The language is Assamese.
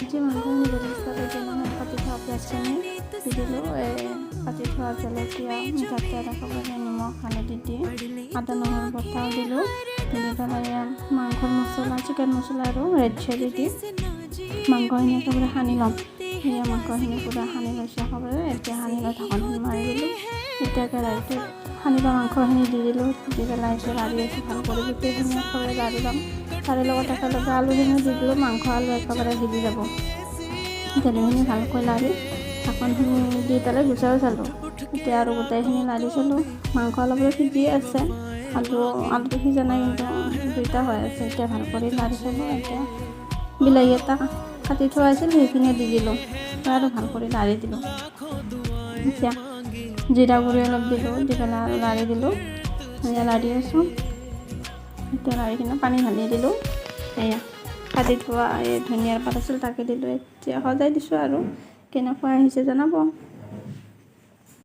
আজি মাংসখিনি ব্যৱস্থা কৰি মই কাটি থোৱা পিঁয়াজখিনি দি দিলোঁ। কাটি থোৱা জলকীয়া, মিঠাতেল, একেবাৰে নিমখ, হালধি দি আদা নহৰু বটাও দিলোঁ। দি পেলাই মাংসৰ মছলা, চিকেন মছলা আৰু ৰেড চিলি দি মাংসখিনি একেবাৰে সানি ল'ম। সেয়া মাংসখিনি পূৰা সানি লৈছোঁ একেবাৰে। এতিয়া সানি লৈ ঢাকনখন মাৰি দিলোঁ। এতিয়া কেৰাহীটোত সানি লোৱা মাংসখিনি দি দিলোঁ। দি পেলাই এতিয়া লাৰি আছোঁ ভাল কৰি গোটেইখিনি একেবাৰে লাৰি ল'ম। তাৰে লগত একেলগে আলুখিনি দি দিলোঁ। মাংস আলু একেবাৰে সিজি যাব। তেলখিনি ভালকৈ লাৰি ঢাকনখিনি দি পেলাই গুচাই চালোঁ। এতিয়া আৰু গোটেইখিনি লাৰি চালোঁ। মাংস অলপ সিজিয়ে আছে, আলুটো সিজা নাই, কিন্তু দুইটা হৈ আছে। এতিয়া ভাল কৰি লাৰি চালোঁ। এতিয়া বিলাহী এটা কাটি থোৱা আছিল, সেইখিনি দি দিলোঁ আৰু ভাল কৰি লাৰি দিলোঁ। এতিয়া জিৰা গুড়ি অলপ দিলোঁ, দি পেলাই আৰু লাৰি দিলোঁ। এতিয়া লাৰি আছোঁ। এতিয়া লাৰি কিনে পানী ঢালি দিলোঁ। এয়া কাটি থোৱা এই ধনিয়াৰ পাত আছিল, তাকে দিলোঁ। এতিয়া সজাই দিছোঁ আৰু কেনেকুৱা আহিছে জনাব।